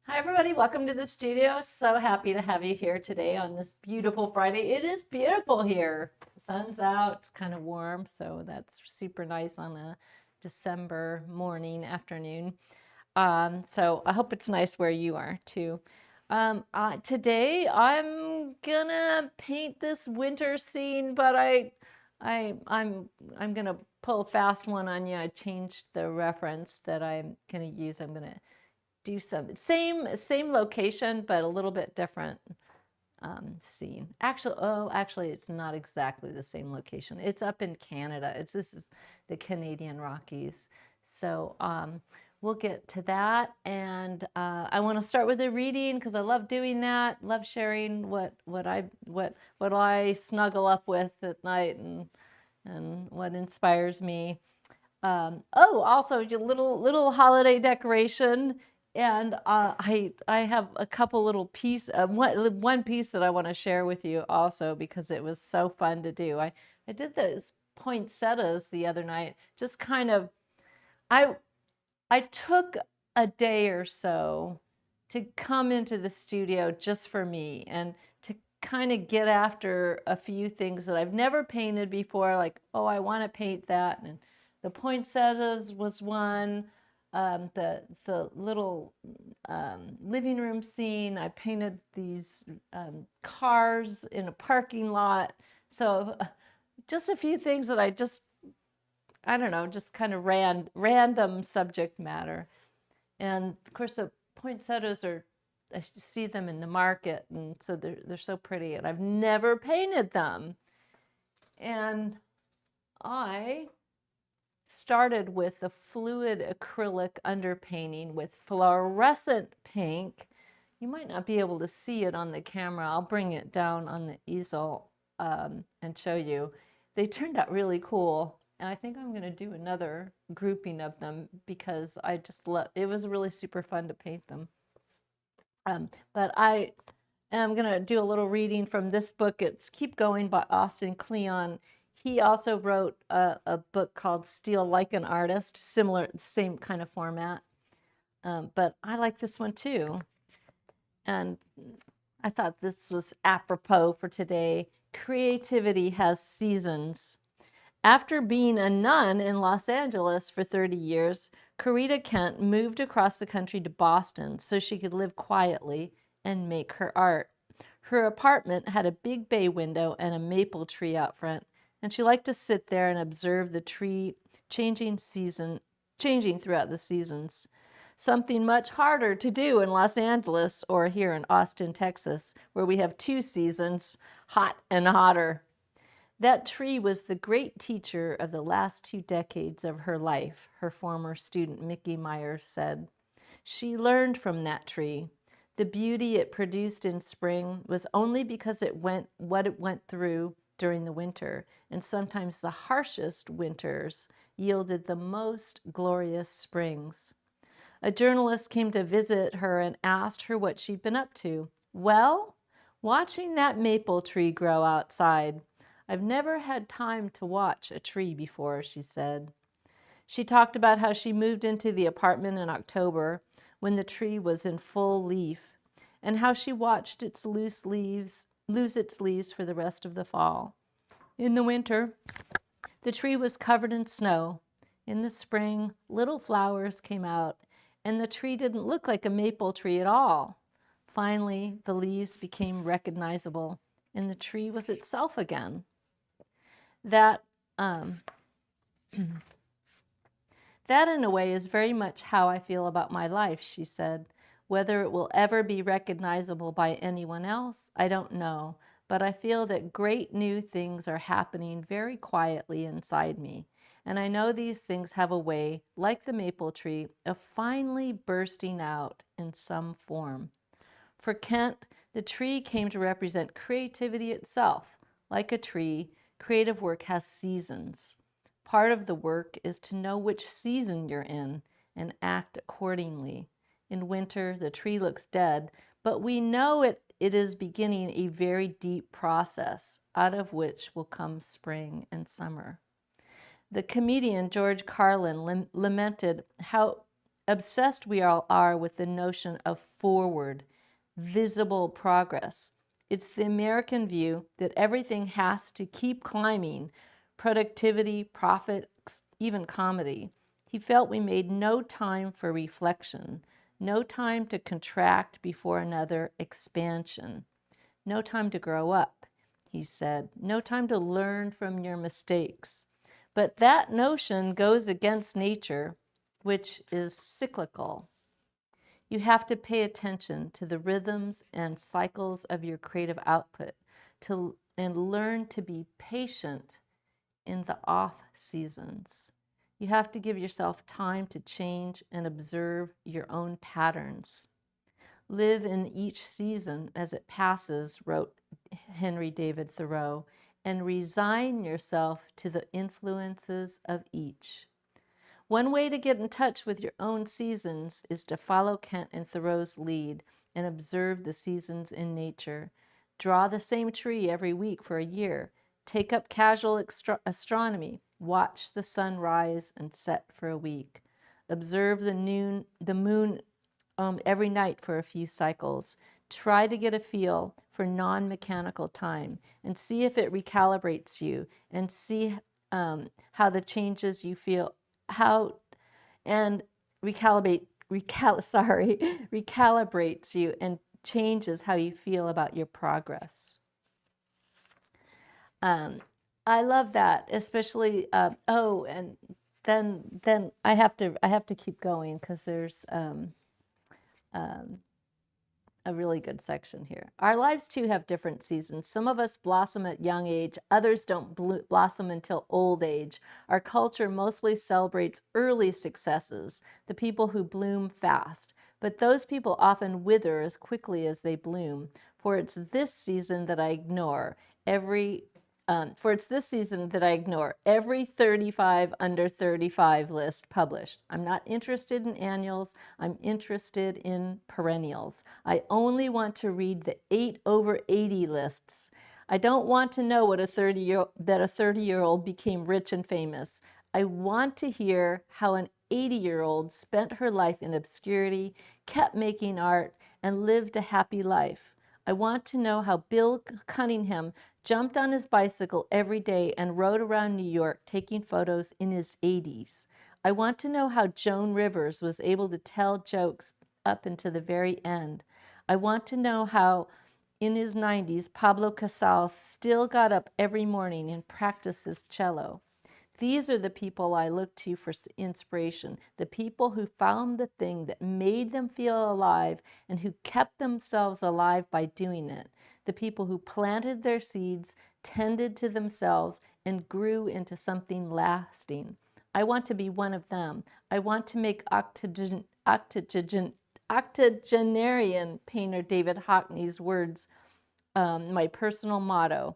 Hi, everybody. Welcome to the studio. So happy to have you here today on this beautiful Friday. It is beautiful here. The sun's out. It's kind of warm, so that's super nice on a December morning, afternoon. So I hope it's nice where you are too. Today I'm gonna paint this winter scene, but I'm gonna pull a fast one on you. I changed the reference that I'm gonna use. I'm gonna do some same location, but a little bit different scene. Actually, it's not exactly the same location. It's up in Canada. This is the Canadian Rockies. So we'll get to that, and I want to start with a reading because I love doing that. Love sharing what I snuggle up with at night and what inspires me. Also your little holiday decoration, and I have a couple little one piece that I want to share with you also because it was so fun to do. I did those poinsettias the other night. Just kind of I I took a day or so to come into the studio just for me and to kind of get after a few things that I've never painted before, like, oh, I want to paint that. And the poinsettias was one. The little living room scene, I painted these cars in a parking lot. So just a few things that I don't know, just kind of random subject matter. And of course, the poinsettias I see them in the market, and so they're so pretty, and I've never painted them. And I started with the fluid acrylic underpainting with fluorescent pink. You might not be able to see it on the camera. I'll bring it down on the easel and show you. They turned out really cool. And I think I'm going to do another grouping of them because I just love it. Was really super fun to paint them. But I am going to do a little reading from this book. It's Keep Going by Austin Kleon. He also wrote a book called Steal Like an Artist, similar, same kind of format. But I like this one too. And I thought this was apropos for today. Creativity has seasons. After being a nun in Los Angeles for 30 years, Corita Kent moved across the country to Boston so she could live quietly and make her art. Her apartment had a big bay window and a maple tree out front, and she liked to sit there and observe the tree changing throughout the seasons. Something much harder to do in Los Angeles or here in Austin, Texas, where we have two seasons, hot and hotter. That tree was the great teacher of the last 2 decades of her life, her former student Mickey Myers said. She learned from that tree. The beauty it produced in spring was only because it went through during the winter, and sometimes the harshest winters yielded the most glorious springs. A journalist came to visit her and asked her what she'd been up to. Well, watching that maple tree grow outside. I've never had time to watch a tree before, she said. She talked about how she moved into the apartment in October when the tree was in full leaf, and how she watched its lose its leaves for the rest of the fall. In the winter, the tree was covered in snow. In the spring, little flowers came out, and the tree didn't look like a maple tree at all. Finally, the leaves became recognizable, and the tree was itself again. That, that in a way is very much how I feel about my life, she said. Whether it will ever be recognizable by anyone else, I don't know, but I feel that great new things are happening very quietly inside me. And I know these things have a way, like the maple tree, of finally bursting out in some form. For Kent, the tree came to represent creativity itself. Like a tree, creative work has seasons. Part of the work is to know which season you're in and act accordingly. In winter, the tree looks dead, but we know it is beginning a very deep process, out of which will come spring and summer. The comedian George Carlin lamented how obsessed we all are with the notion of forward, visible progress. It's the American view that everything has to keep climbing, productivity, profits, even comedy. He felt we made no time for reflection, no time to contract before another expansion, no time to grow up, he said, no time to learn from your mistakes. But that notion goes against nature, which is cyclical. You have to pay attention to the rhythms and cycles of your creative output and learn to be patient in the off seasons. You have to give yourself time to change and observe your own patterns. Live in each season as it passes, wrote Henry David Thoreau, and resign yourself to the influences of each. One way to get in touch with your own seasons is to follow Kent and Thoreau's lead and observe the seasons in nature. Draw the same tree every week for a year. Take up casual astronomy. Watch the sun rise and set for a week. Observe the moon every night for a few cycles. Try to get a feel for non-mechanical time and see if it recalibrates you, and see how the changes you feel, how and recalibrates you and changes how you feel about your progress. I love that, especially. Oh, and then I have to keep going because there's a really good section here. Our lives too have different seasons. Some of us blossom at young age, others don't blossom until old age. Our culture mostly celebrates early successes, the people who bloom fast. But those people often wither as quickly as they bloom. For it's this season that I ignore every 35 under 35 list published. I'm not interested in annuals. I'm interested in perennials. I only want to read the 8 over 80 lists. I don't want to know what a 30-year-old became rich and famous. I want to hear how an 80-year-old spent her life in obscurity, kept making art, and lived a happy life. I want to know how Bill Cunningham jumped on his bicycle every day and rode around New York taking photos in his 80s. I want to know how Joan Rivers was able to tell jokes up into the very end. I want to know how, in his 90s, Pablo Casals still got up every morning and practiced his cello. These are the people I look to for inspiration, the people who found the thing that made them feel alive and who kept themselves alive by doing it, the people who planted their seeds, tended to themselves, and grew into something lasting. I want to be one of them. I want to make octogenarian painter David Hockney's words my personal motto.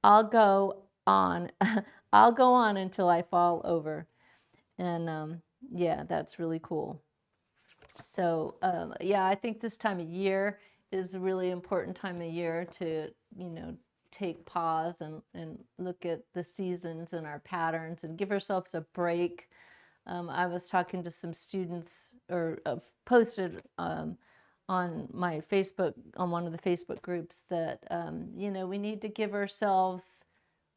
I'll go on. I'll go on until I fall over. And yeah, that's really cool. So yeah, I think this time of year is a really important time of year to, take pause and look at the seasons and our patterns and give ourselves a break. I was talking to some students, or posted on my Facebook, on one of the Facebook groups, that we need to give ourselves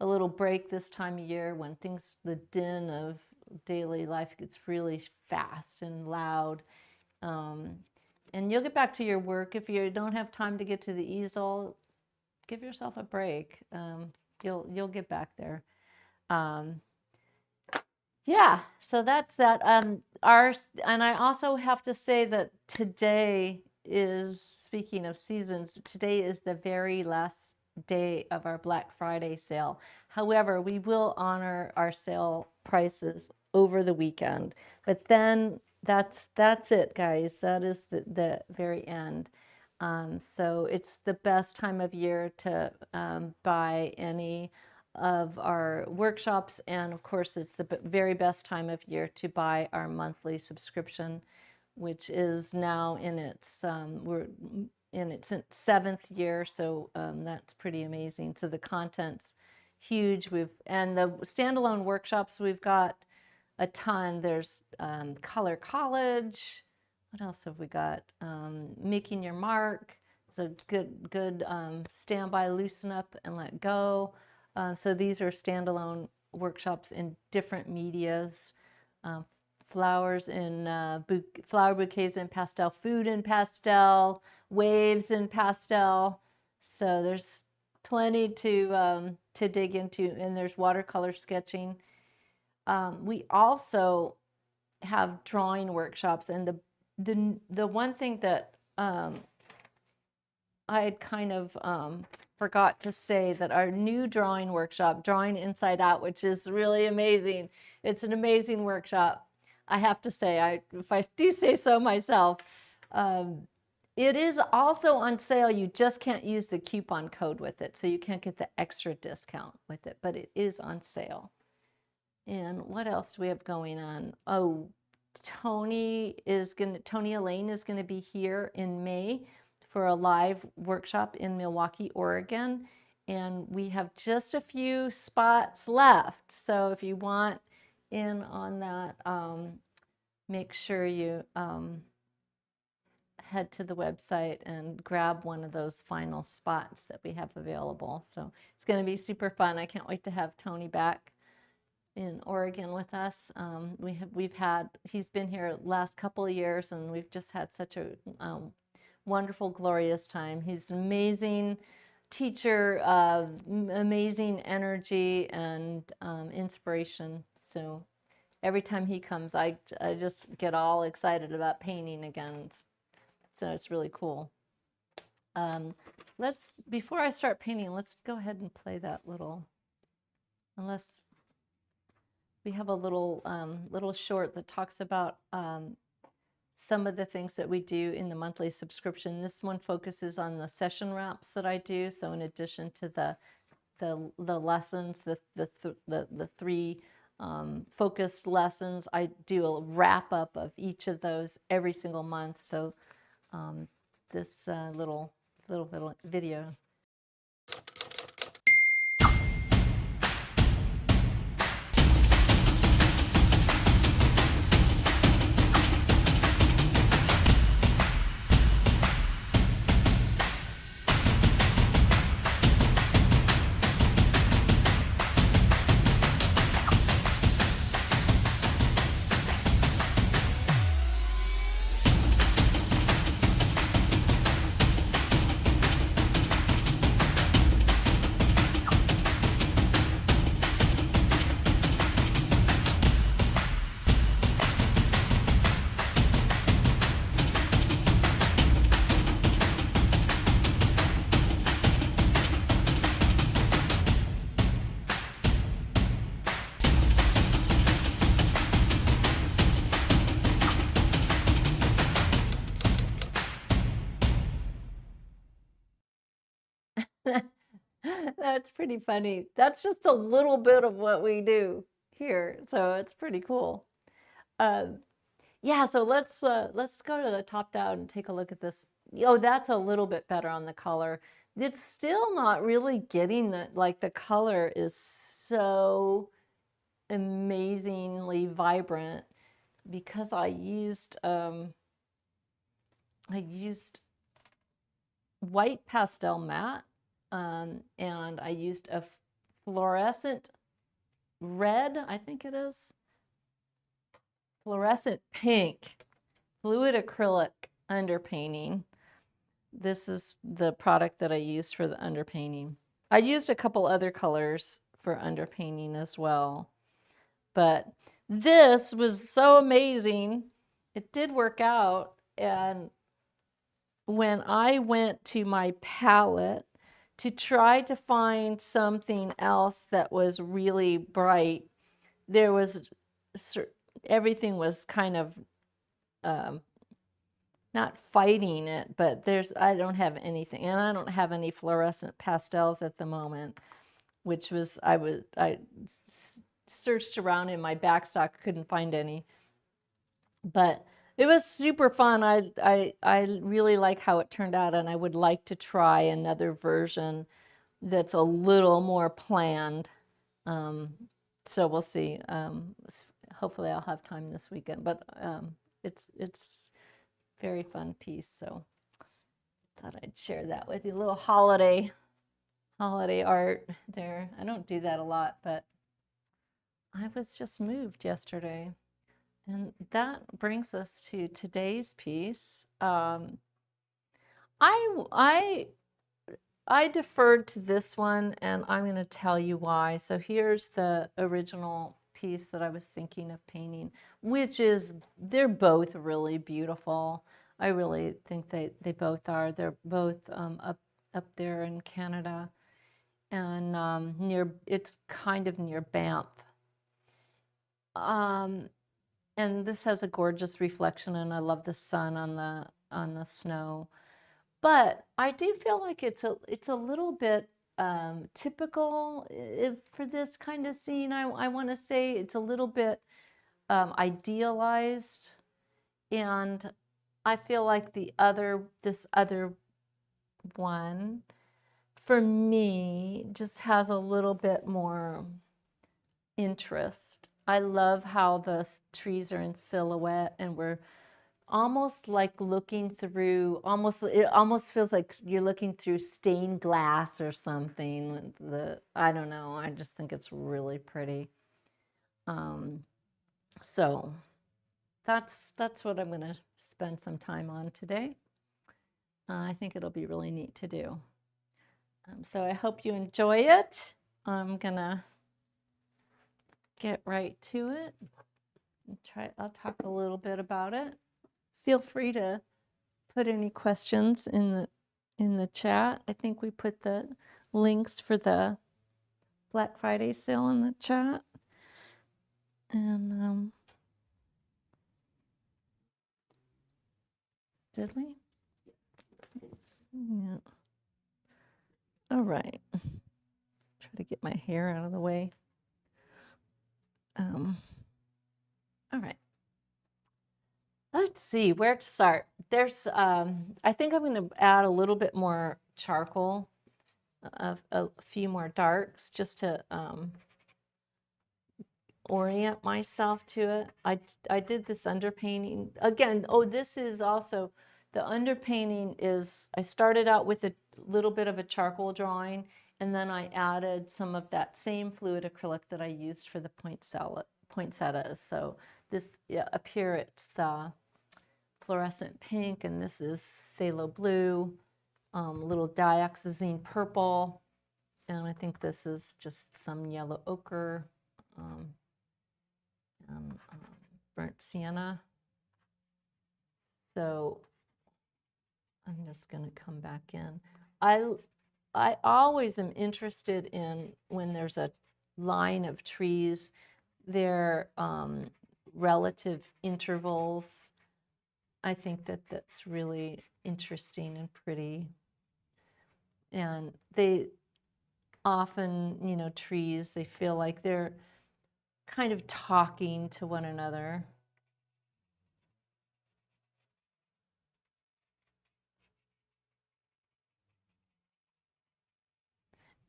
a little break this time of year when the din of daily life gets really fast and loud. And you'll get back to your work. If you don't have time to get to the easel, give yourself a break. You'll get back there. Yeah, so that's that. And I also have to say that today is, speaking of seasons, today is the very last day of our Black Friday sale. However, we will honor our sale prices over the weekend. But then that's it, guys. That is the very end. So it's the best time of year to buy any of our workshops, and of course it's the very best time of year to buy our monthly subscription, which is now in its we're in its 7th year, so that's pretty amazing. So the content's huge. And the standalone workshops we've got a ton. There's Color College. What else have we got? Making Your Mark. It's a good stand by, loosen up, and let go. So these are standalone workshops in different medias. Um, flowers in flower bouquets in pastel, food in pastel, waves in pastel. So there's plenty to dig into, and there's watercolor sketching. We also have drawing workshops, and the one thing that I had kind of forgot to say, that our new drawing workshop, Drawing Inside Out, which is really amazing. It's an amazing workshop. I have to say, if I do say so myself, it is also on sale. You just can't use the coupon code with it, so you can't get the extra discount with it, but it is on sale. And what else do we have going on? Oh, Tony Elaine is gonna be here in May for a live workshop in Milwaukee, Oregon. And we have just a few spots left. So if you want in on that, make sure you head to the website and grab one of those final spots that we have available. So it's going to be super fun. I can't wait to have Tony back in Oregon with us. He's been here last couple of years, and we've just had such a wonderful, glorious time. He's an amazing teacher, amazing energy and inspiration. So every time he comes, I just get all excited about painting again. So it's really cool. Before I start painting, let's go ahead and play that little, unless we have a little short that talks about some of the things that we do in the monthly subscription. This one focuses on the session wraps that I do. So in addition to the lessons, the three focused lessons, I do a wrap up of each of those every single month. So this little video. That's pretty funny. That's just a little bit of what we do here, so it's pretty cool. Yeah, so let's go to the top down and take a look at this. Oh, that's a little bit better on the color. It's still not really getting the color is so amazingly vibrant because I used white pastel matte, and I used a fluorescent red, I think it is, fluorescent pink fluid acrylic underpainting. This is the product that I used for the underpainting. I used a couple other colors for underpainting as well, but this was so amazing. It did work out, and when I went to my palette to try to find something else that was really bright, there was everything was kind of not fighting it, but I don't have anything, and I don't have any fluorescent pastels at the moment, which was I searched around in my backstock, couldn't find any, but it was super fun. I really like how it turned out, and I would like to try another version that's a little more planned. So we'll see. hopefully I'll have time this weekend, but it's very fun piece, so thought I'd share that with you. A little holiday art there. I don't do that a lot, but I was just moved yesterday. And that brings us to today's piece. I deferred to this one, and I'm going to tell you why. So here's the original piece that I was thinking of painting, which is, they're both really beautiful. I really think they both are. They're both up there in Canada, and it's kind of near Banff. And this has a gorgeous reflection, and I love the sun on the snow. But I do feel like it's a little bit typical for this kind of scene. I want to say it's a little bit idealized, and I feel like this other one, for me, just has a little bit more interest. I love how the trees are in silhouette, and we're almost like looking through, it almost feels like you're looking through stained glass or something. I don't know, I just think it's really pretty. So that's what I'm going to spend some time on today. I think it'll be really neat to do. So I hope you enjoy it. I'm gonna get right to it. I'll talk a little bit about it. Feel free to put any questions in the chat. I think we put the links for the Black Friday sale in the chat. And did we? Yeah. All right. Try to get my hair out of the way. All right. Let's see where to start. There's, I think I'm going to add a little bit more charcoal, a few more darks, just to orient myself to it. I did this underpainting again. Oh, this is also the underpainting is, I started out with a little bit of a charcoal drawing, and then I added some of that same fluid acrylic that I used for the poinsettias. So this, yeah, up here it's the fluorescent pink, and this is phthalo blue, little dioxazine purple, and I think this is just some yellow ochre, and burnt sienna. So I'm just going to come back in. I always am interested in when there's a line of trees, their relative intervals. I think that's really interesting and pretty. And they often, trees, they feel like they're kind of talking to one another.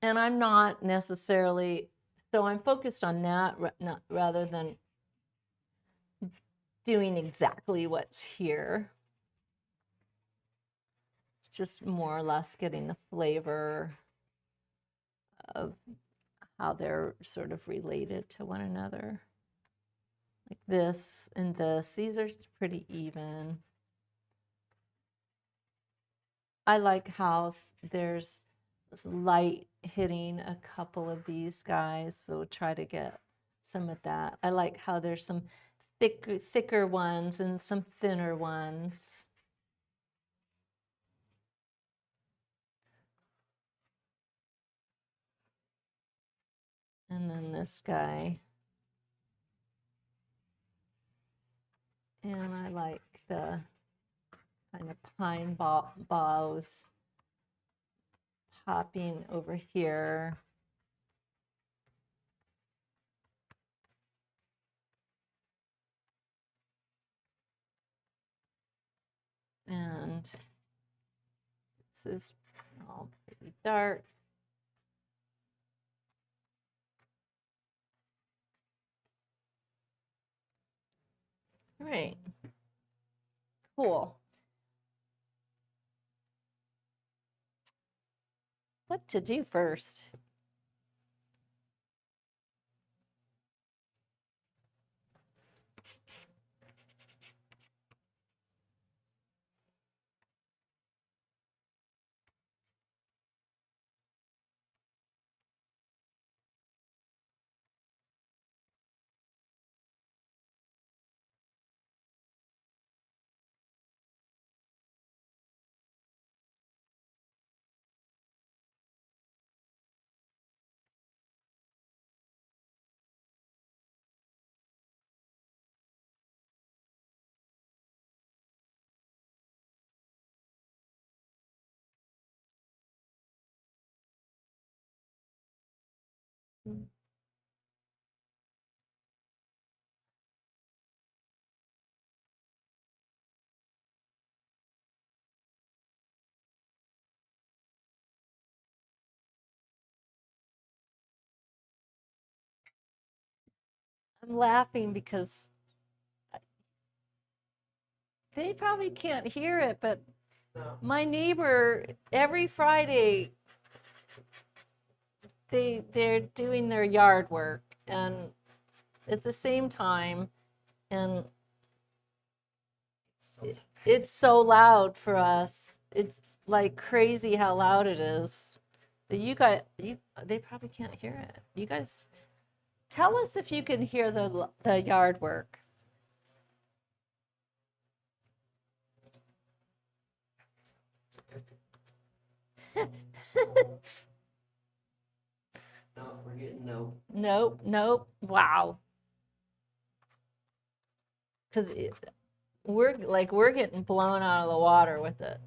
And I'm not necessarily, so I'm focused on that rather than doing exactly what's here. It's just more or less getting the flavor of how they're sort of related to one another. Like this and this, these are pretty even. I like how there's this light hitting a couple of these guys, so try to get some of that. I like how there's some thicker ones and some thinner ones. And then this guy. And I like the kind of pine boughs popping over here. And this is all pretty dark. All right. Cool. What to do first? I'm laughing because they probably can't hear it, but my neighbor every Friday they're doing their yard work and at the same time, and it's so loud for us. It's like crazy how loud it is. But they probably can't hear it. You guys, tell us if you can hear the yard work. No, we're getting no. Nope, nope. Wow. Because we're getting blown out of the water with it.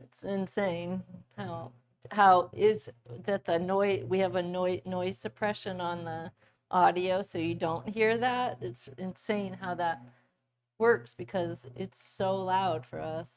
It's insane how it's that the noise we have a noise suppression on the audio so you don't hear that. It's insane how that works because it's so loud for us.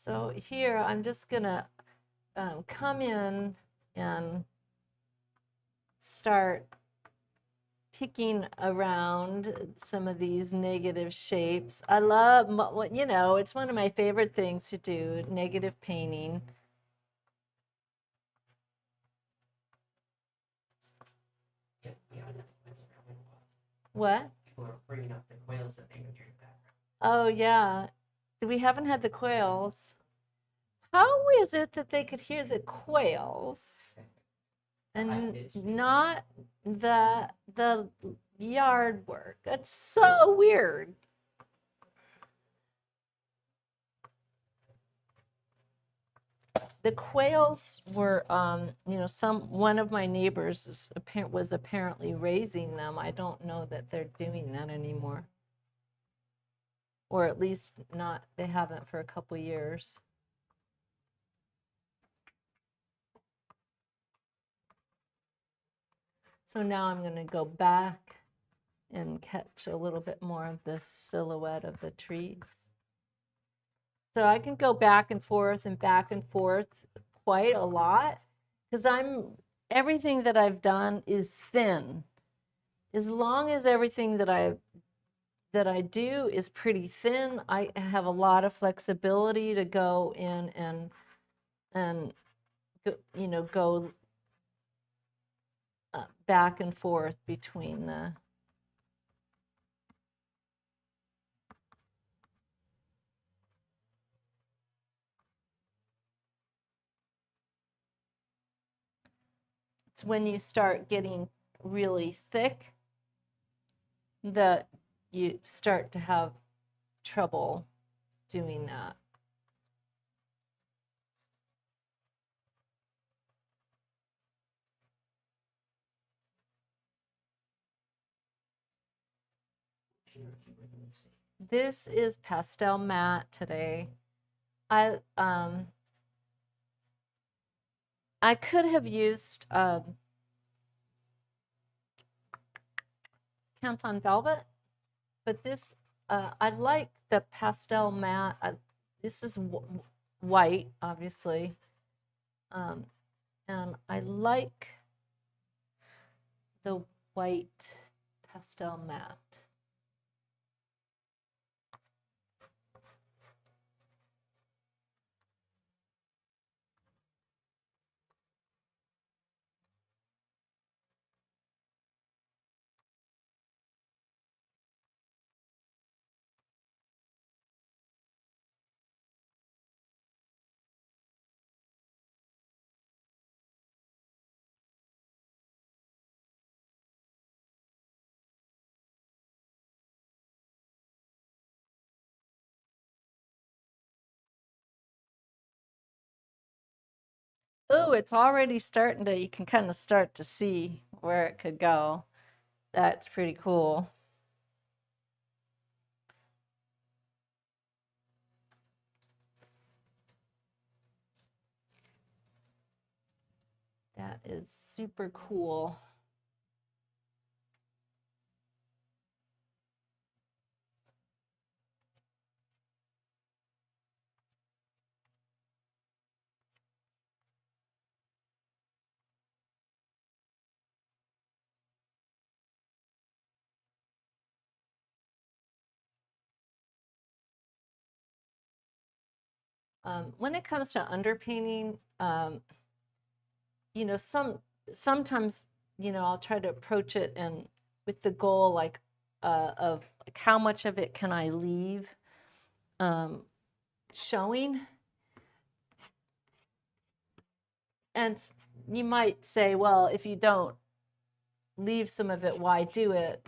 So here I'm just gonna come in and start picking around some of these negative shapes. I love, you know, it's one of my favorite things to do, negative painting. Yeah, we haven't had the quails around in a while. What? People are bringing up the quails that they would drink back. Oh, yeah. We haven't had the quails. How is it that they could hear the quails and not the yard work? That's so weird. The quails were, you know, one of my neighbors was apparently raising them. I don't know that they're doing that anymore, or at least not. They haven't for a couple years. So now I'm going to go back and catch a little bit more of the silhouette of the trees. So I can go back and forth quite a lot because everything that I've done is thin. As long as everything that I do is pretty thin, I have a lot of flexibility to go in and you know, go back and forth between the it's when you start getting really thick that you start to have trouble doing that. This is Pastel Matte today. I could have used Canton Velvet, but this, I like the pastel matte. This is white, obviously, and I like the white pastel matte. Oh, it's already starting to, you can kind of start to see where it could go. That's pretty cool. That is super cool. When it comes to underpainting, you know, sometimes, you know, I'll try to approach it and with the goal like of like how much of it can I leave showing. And you might say, well, if you don't leave some of it, why do it?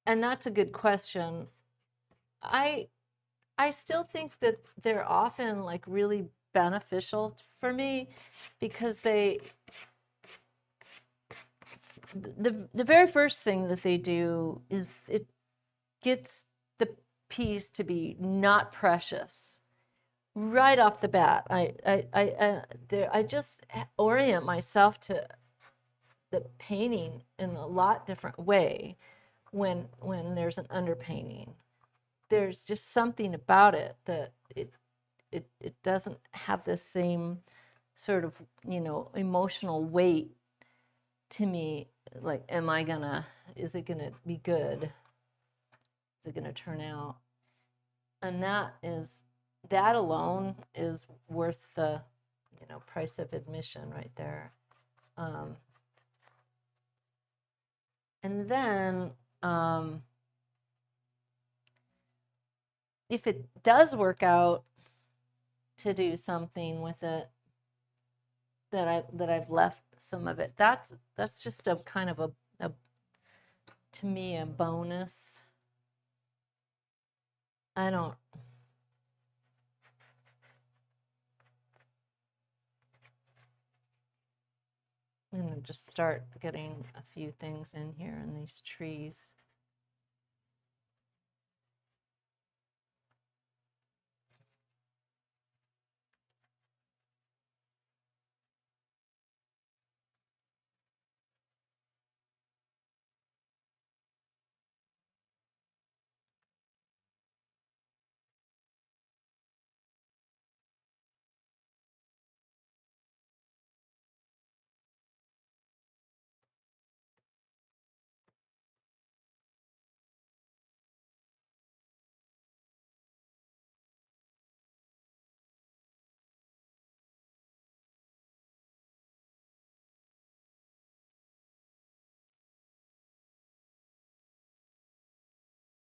And that's a good question. I still think that they're often like really beneficial for me because the very first thing that they do is it gets the piece to be not precious right off the bat. I just orient myself to the painting in a lot different way when there's an underpainting. There's just something about it that it doesn't have the same sort of, you know, emotional weight to me. Like, is it gonna be good? Is it gonna turn out? And that alone is worth the, you know, price of admission right there. And then if it does work out to do something with it, that I've left some of it, that's just a kind of a to me a bonus. I don't, I'm gonna just start getting a few things in here in these trees.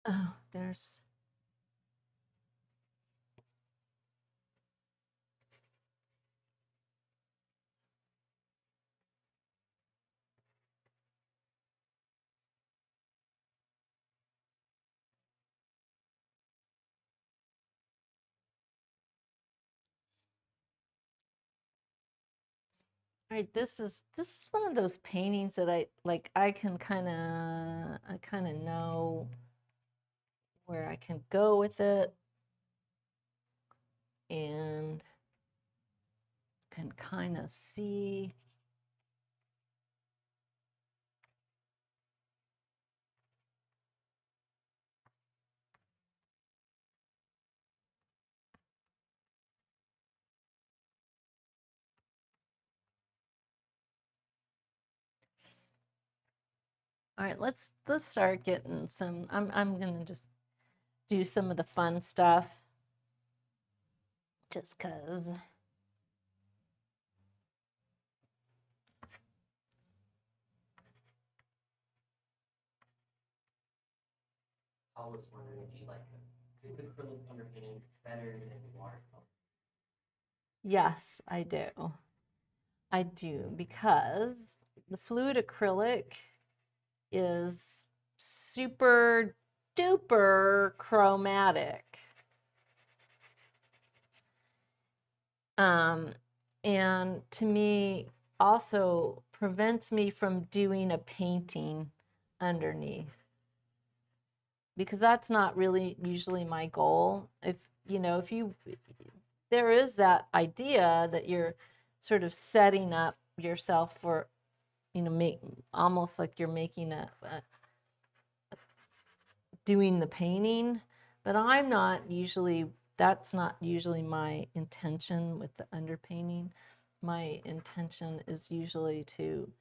Oh, there's, right, this is one of those paintings that I like. I kind of know where I can go with it and can kind of see All right, let's start getting some. I'm gonna just do some of the fun stuff, just cause. I was wondering if you like the acrylic underpainting better than watercolor. Yes, I do. I do because the fluid acrylic is super duper chromatic. And to me, also prevents me from doing a painting underneath because that's not really usually my goal. If you know, if you there is that idea that you're sort of setting up yourself for, make almost like you're making a doing the painting, but I'm not usually, that's not usually my intention with the underpainting. My intention is usually to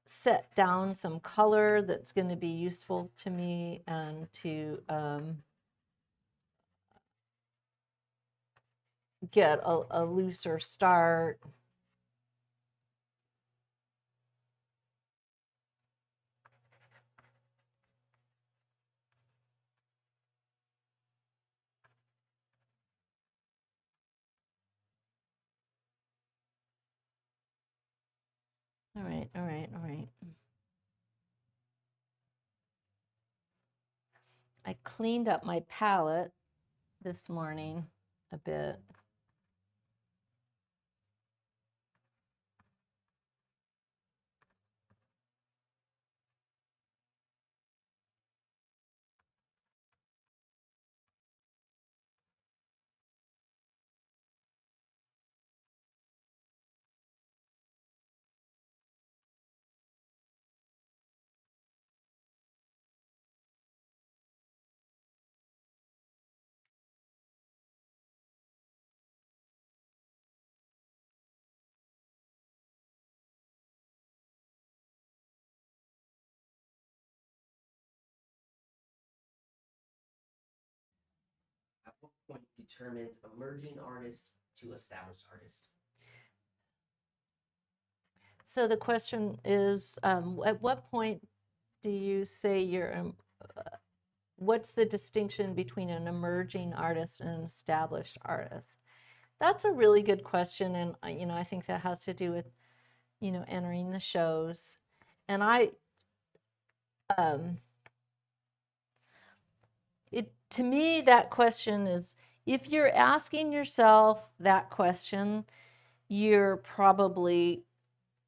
set down some color that's going to be useful to me and to get a looser start. All right, all right, all right. I cleaned up my palette this morning a bit. At what point determines emerging artist to established artist? So the question is, at what point do you say you're, what's the distinction between an emerging artist and an established artist? That's a really good question, and I think that has to do with, entering the shows. And to me, that question is, if you're asking yourself that question, you're probably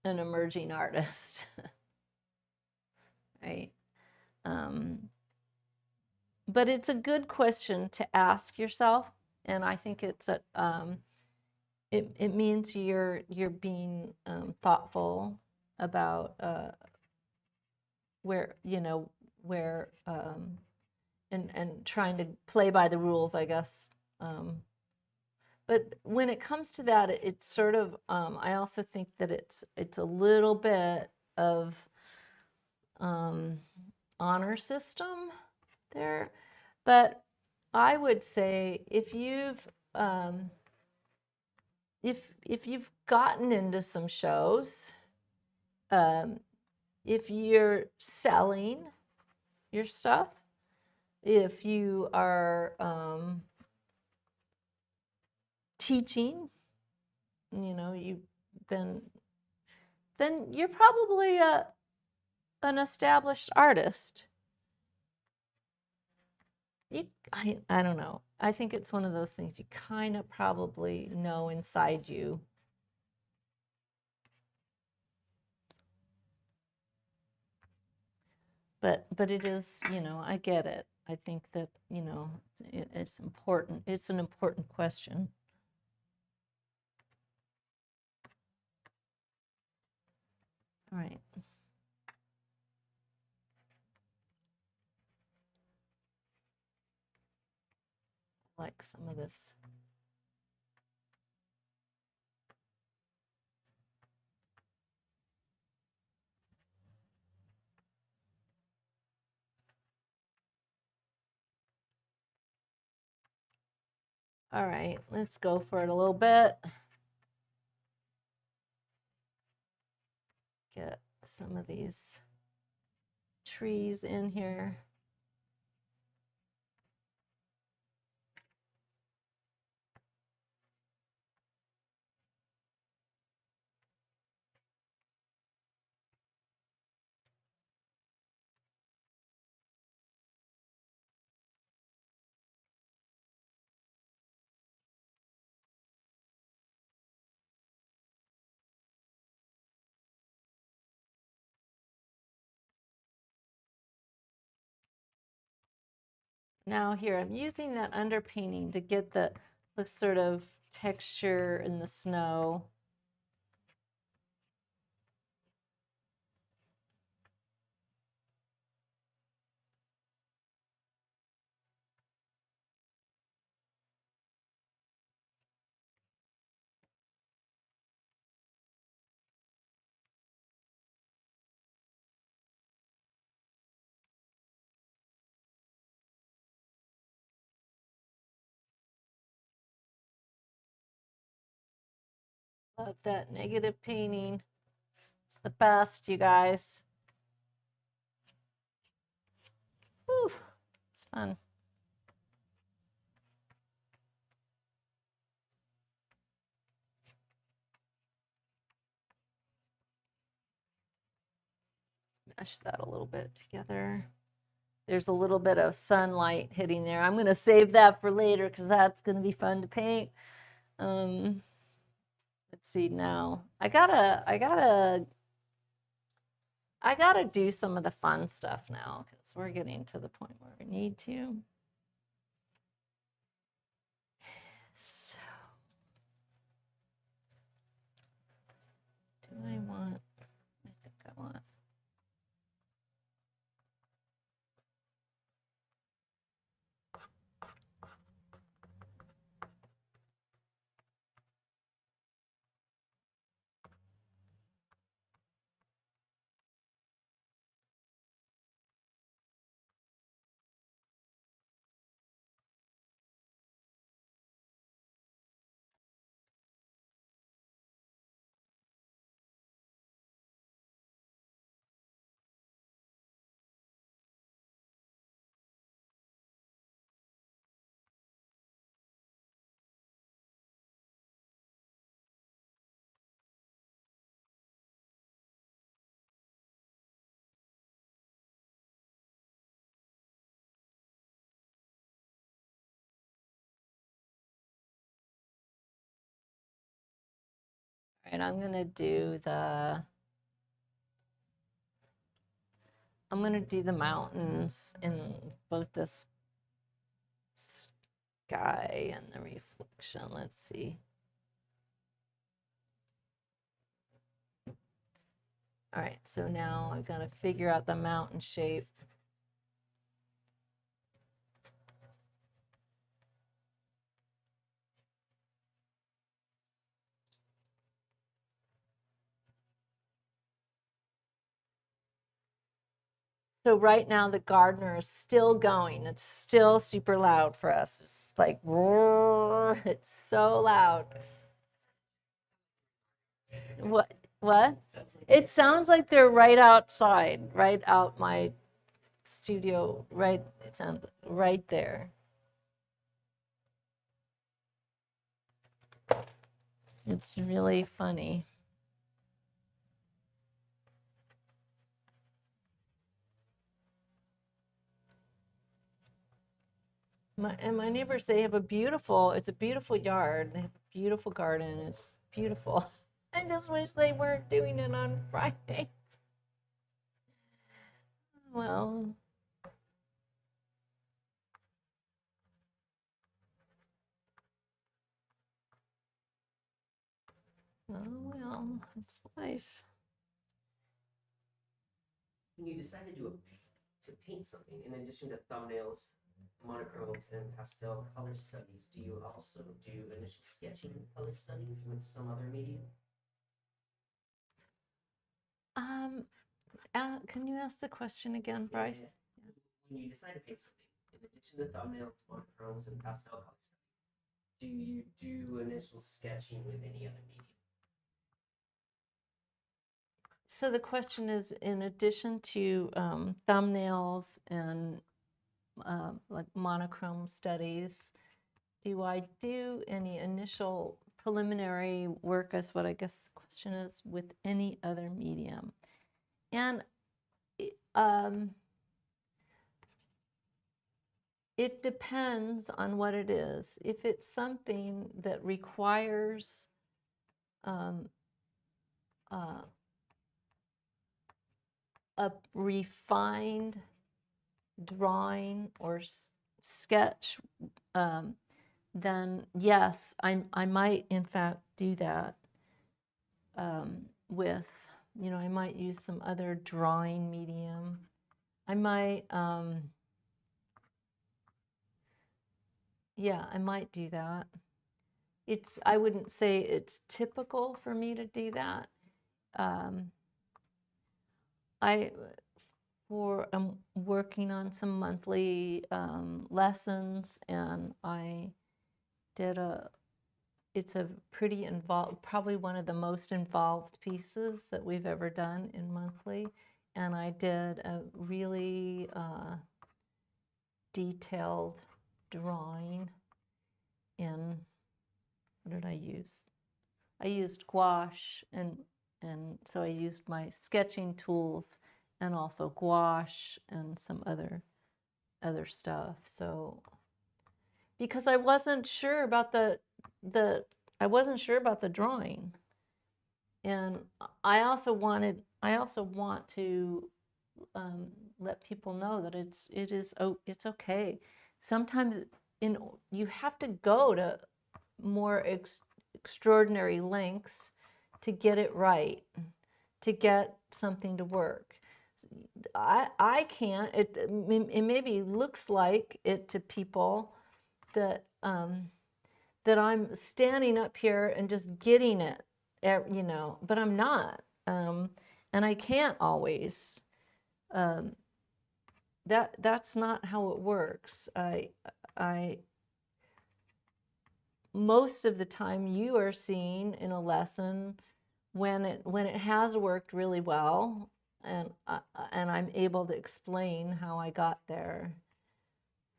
an emerging artist, right? But it's a good question to ask yourself, and I think it's it means you're being thoughtful about where where and trying to play by the rules, I guess. But when it comes to that, it's sort of I also think that it's a little bit of honor system there. But I would say if you've if you've gotten into some shows, if you're selling your stuff, if you are teaching, you've been, then you're probably an established artist. I don't know. I think it's one of those things you kind of probably know inside you. But it is, I get it. I think that, it's important. It's an important question. All right. I like some of this. All right, let's go for it a little bit. Get some of these trees in here. Now here, I'm using that underpainting to get the sort of texture in the snow. Love that negative painting. It's the best, you guys. Whew, it's fun. Mesh that a little bit together. There's a little bit of sunlight hitting there. I'm going to save that for later because that's going to be fun to paint. Let's see now. I gotta do some of the fun stuff now because we're getting to the point where we need to. So, do I want? I think I want. All right, I'm gonna do the. I'm gonna do the mountains in both the sky and the reflection. Let's see. All right, so now I've got to figure out the mountain shape. So right now the gardener is still going. It's still super loud for us. It's like roar. It's so loud. What? What? It sounds like they're right outside, right out my studio, right. It sounds right there. It's really funny. My neighbors, they have it's a beautiful yard. They have a beautiful garden. It's beautiful. I just wish they weren't doing it on Fridays. Well, oh well, it's life. When you decided to paint something, in addition to thumbnails, monochromes, and pastel color studies, do you also do initial sketching color studies with some other medium? Um, can you ask the question again, Bryce? When you decide to paint something, in addition to thumbnails, monochromes, and pastel color studies, do you do initial sketching with any other medium? So the question is, in addition to thumbnails and like monochrome studies, do I do any initial preliminary work, as what I guess the question is, with any other medium? And it depends on what it is. If it's something that requires um, uh, a refined drawing or sketch, then yes, I might in fact do that with, I might use some other drawing medium. I might, yeah, I might do that. I wouldn't say it's typical for me to do that. I'm working on some monthly lessons, and it's a pretty involved, probably one of the most involved pieces that we've ever done in monthly. And I did a really detailed drawing in, what did I use? I used gouache, and so I used my sketching tools and also gouache and some other stuff. So because I wasn't sure about the I wasn't sure about the drawing, and I also want to um, let people know that it's okay. Sometimes you have to go to more extraordinary lengths to get it right, to get something to work. I can't. It maybe looks like it to people that that I'm standing up here and just getting it, but I'm not, and I can't always. Um, that's not how it works. I Most of the time you are seeing in a lesson when it has worked really well, and I'm able to explain how I got there.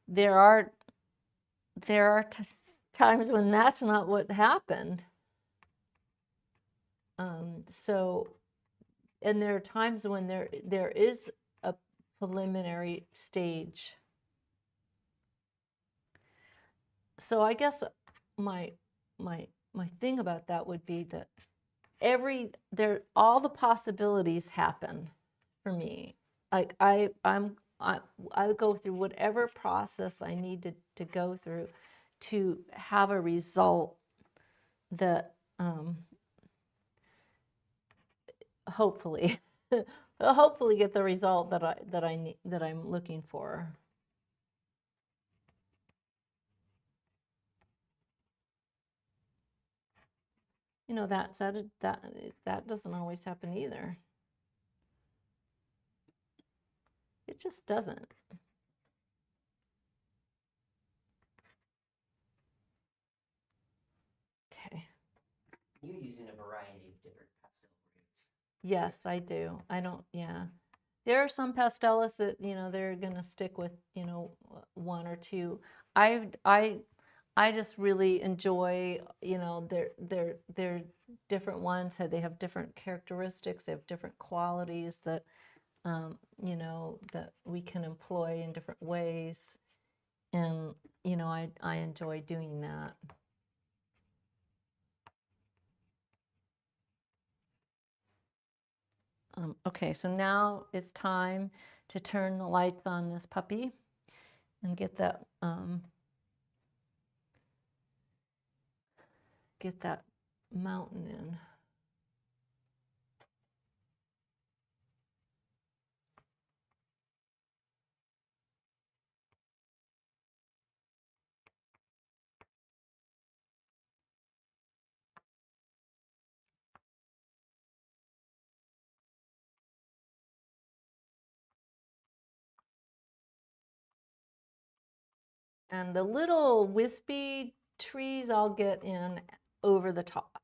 There are times when that's not what happened. So, and there are times when there is a preliminary stage. So I guess my my thing about that would be that all the possibilities happen for me. Like I go through whatever process I need to go through to have a result that hopefully hopefully get the result that I'm looking for. That said, that doesn't always happen either. It just doesn't. Okay. You're using a variety of different pastel grades. Yes, I do. I don't, yeah. There are some pastelists that, they're going to stick with, one or two. I I I just really enjoy, their different ones. They have different characteristics, they have different qualities that, that we can employ in different ways. And, I enjoy doing that. Okay, so now it's time to turn the lights on this puppy and get that mountain in. And the little wispy trees I'll get in over the top.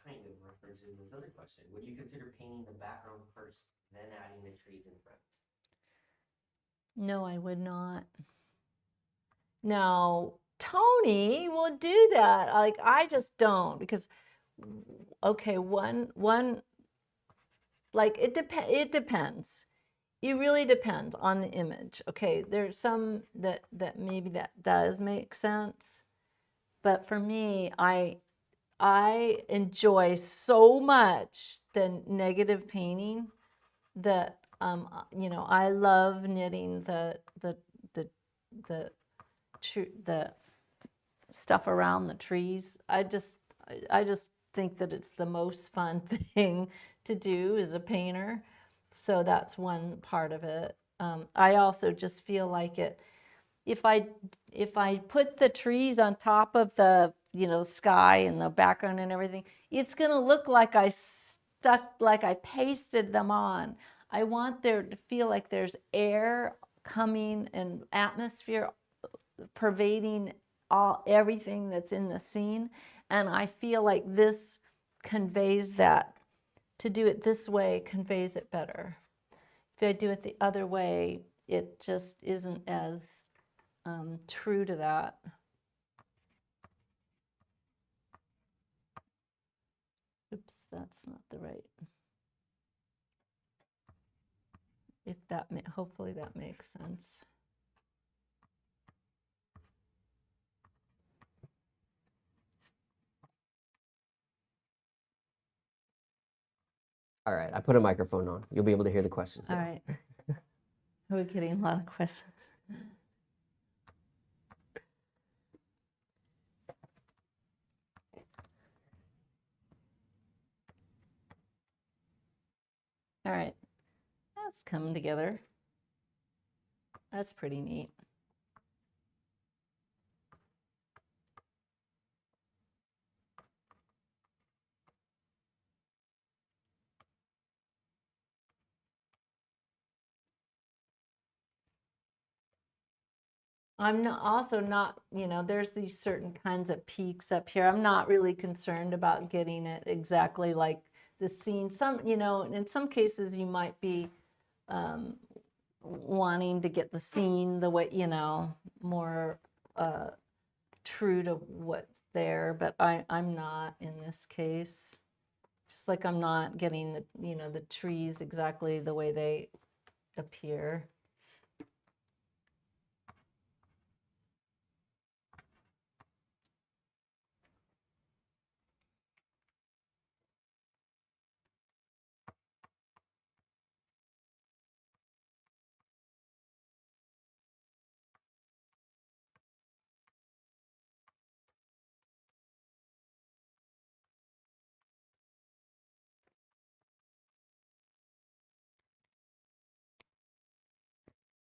Kind of references this other question. Would you consider painting the background first, then adding the trees in front? No, I would not. Now, Tony will do that. Like, I just don't because, okay, one, like it depends. It really depends on the image. Okay, there's some that maybe that does make sense, but for me, I enjoy so much the negative painting that you know, I love knitting the the the stuff around the trees. I just think that it's the most fun thing to do as a painter. So that's one part of it. I also just feel like it if I put the trees on top of the, you know, sky and the background and everything, it's going to look like I pasted them on. I want there to feel like there's air coming and atmosphere pervading everything that's in the scene, and I feel like this conveys that. To do it this way conveys it better. If I do it the other way, it just isn't as true to that. Oops, that's not the right. If that hopefully that makes sense. All right, I put a microphone on. You'll be able to hear the questions now. All right. We're getting a lot of questions. All right, that's coming together. That's pretty neat. I'm not, also not, you know, there's these certain kinds of peaks up here. I'm not really concerned about getting it exactly like the scene. Some, you know, in some cases you might be wanting to get the scene the way, you know, more true to what's there, but I'm not in this case. Just like I'm not getting the, you know, the trees exactly the way they appear.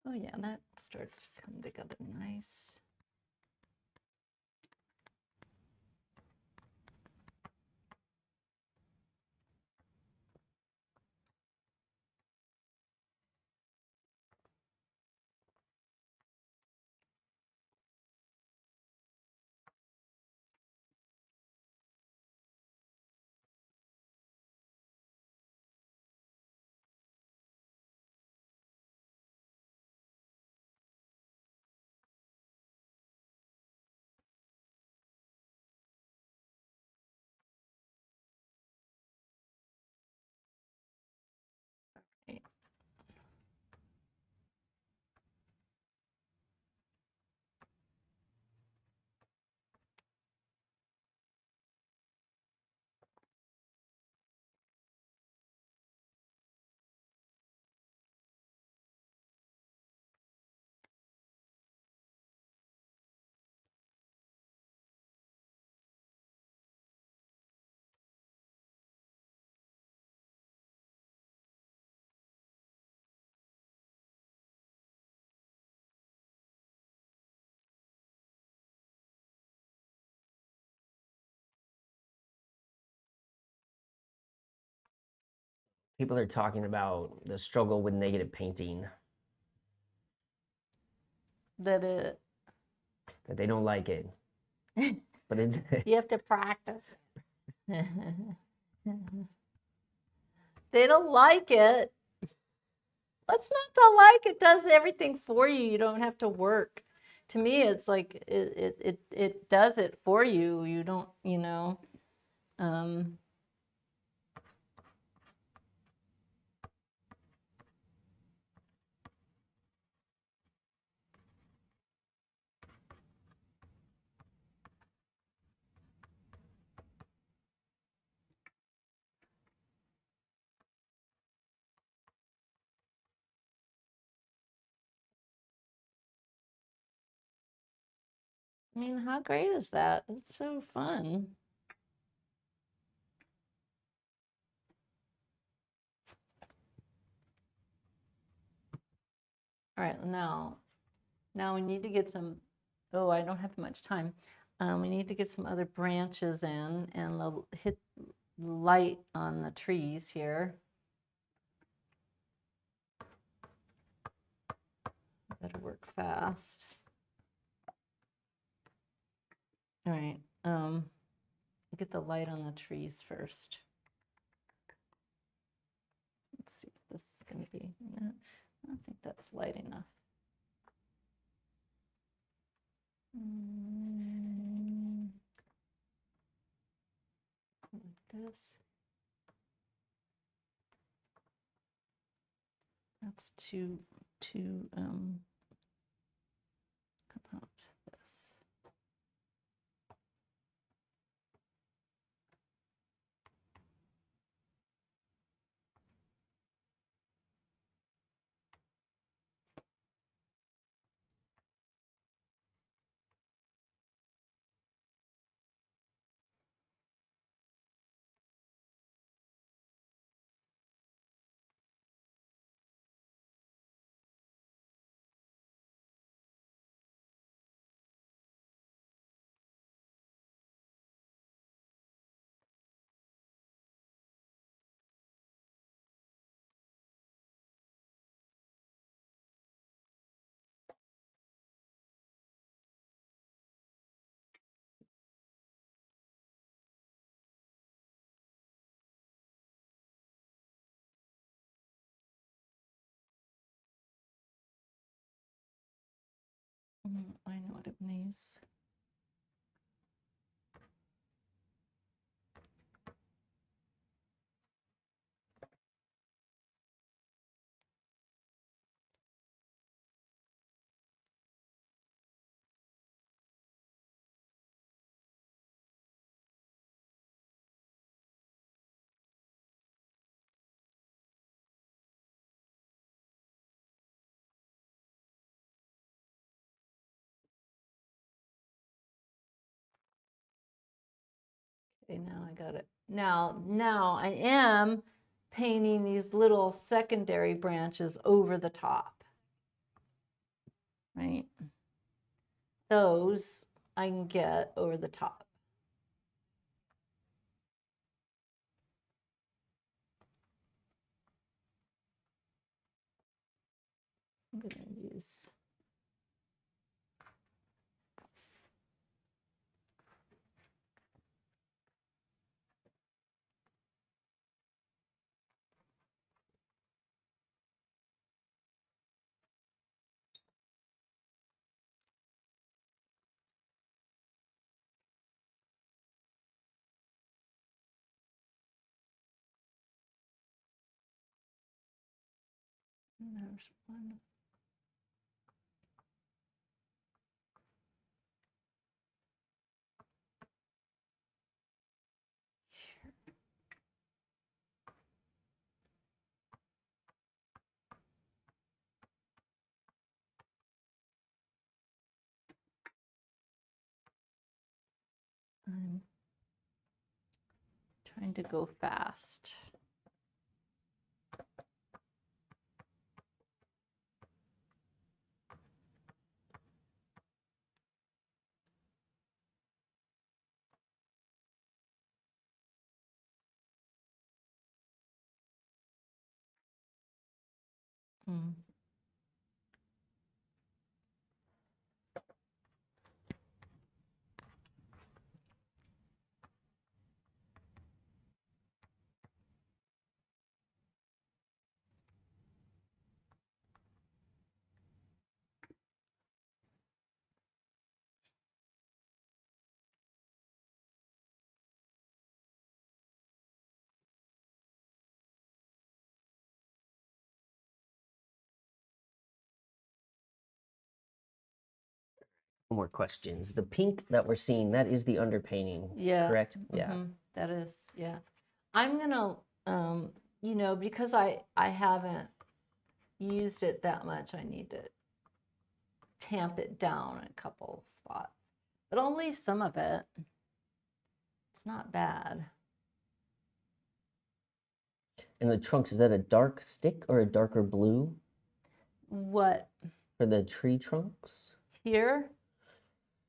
Oh yeah, that starts to come together nice. Right. People are talking about the struggle with negative painting. that it That they don't like it. But it's you have to practice. They don't like it. What's not to like? It does everything for you. You don't have to work. To me, it's like it does it for you. You don't, you know. Um, I mean, how great is that? That's so fun. All right, now we need to get some, oh, I don't have much time. We need to get some other branches in and hit light on the trees here. Better work fast. All right, get the light on the trees first. Let's see if this is going to be, no, I don't think that's light enough. Like this. That's too, how about this? I know what it needs. Okay, now I got it. Now I am painting these little secondary branches over the top, right? Those I can get over the top. I'm going to use there's one. I'm trying to go fast. Mm. More questions. The pink that we're seeing, that is the underpainting, Yeah. correct? Yeah. That is, yeah. I'm gonna, you know, because I haven't used it that much, I need to tamp it down in a couple spots. But I'll leave some of it. It's not bad. And the trunks, is that a dark stick or a darker blue What, for the tree trunks? here?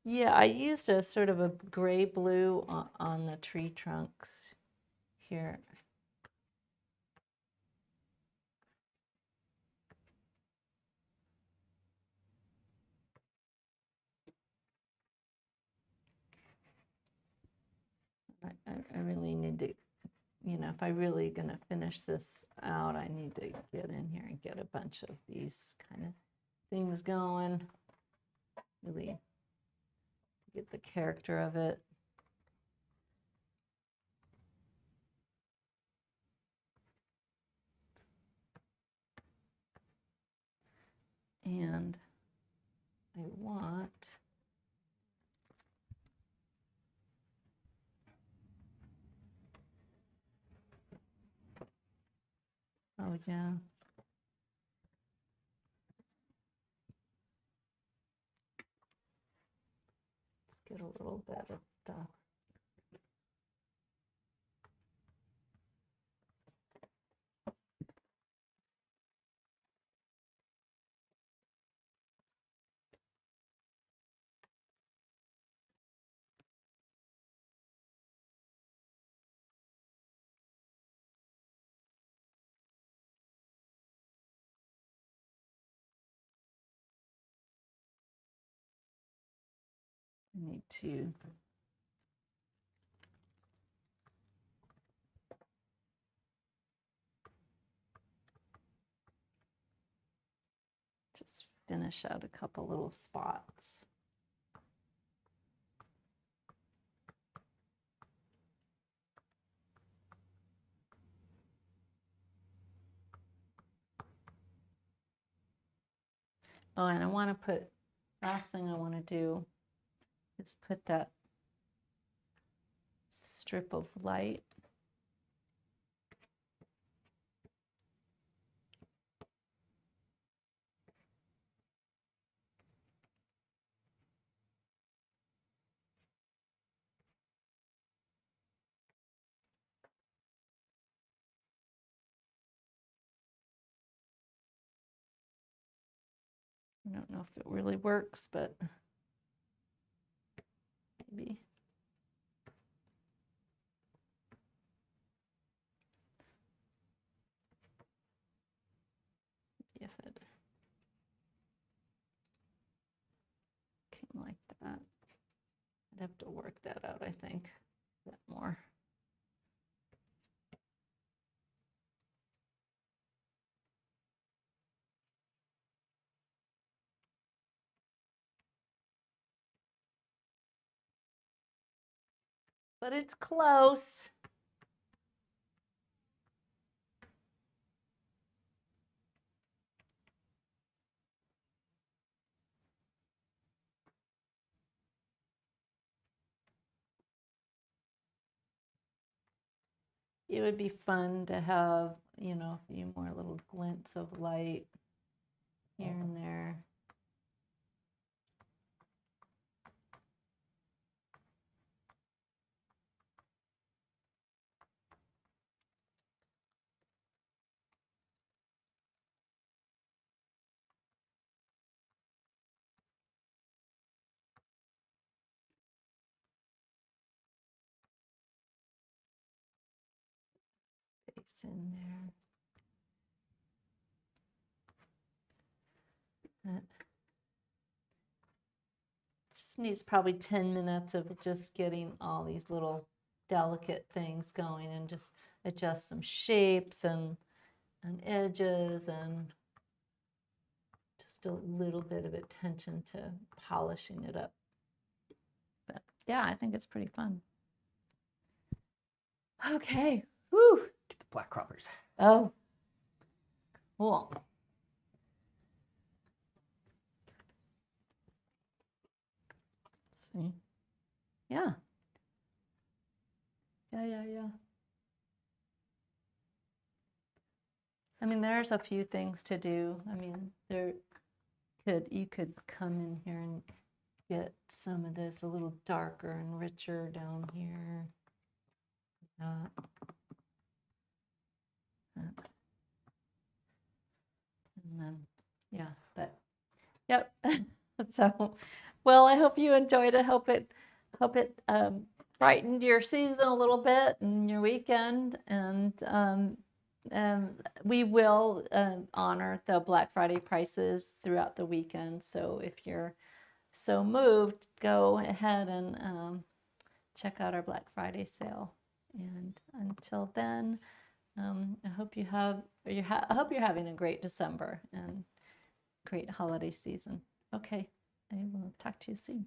Yeah, I used a sort of a gray blue on the tree trunks here. I really need to, you know, if I really gonna finish this out, I need to get in here and get a bunch of these kind of things going. Really get the character of it. And I want, oh yeah. Let's get a little bit of the, I need to just finish out a couple little spots. Oh, and I want to put, last thing I want to do is put that strip of light. I don't know if it really works, but maybe. If it came like that, I'd have to work that out, I think, a bit more. But it's close. It would be fun to have, you know, a few more little glints of light here and there. Space in there. That just needs probably 10 minutes of just getting all these little delicate things going and just adjust some shapes and edges and just a little bit of attention to polishing it up. But yeah, I think it's pretty fun. Okay. Whew. Get the black croppers. Oh, cool. Yeah. Yeah. I mean, there's a few things to do. I mean, you could come in here and get some of this a little darker and richer down here. And then, yeah, but yep. So, well, I hope you enjoyed it. Hope it brightened your season a little bit and your weekend. And we will honor the Black Friday prices throughout the weekend. So if you're so moved, go ahead and check out our Black Friday sale. And until then, I hope I hope you're having a great December and great holiday season. Okay, I will talk to you soon.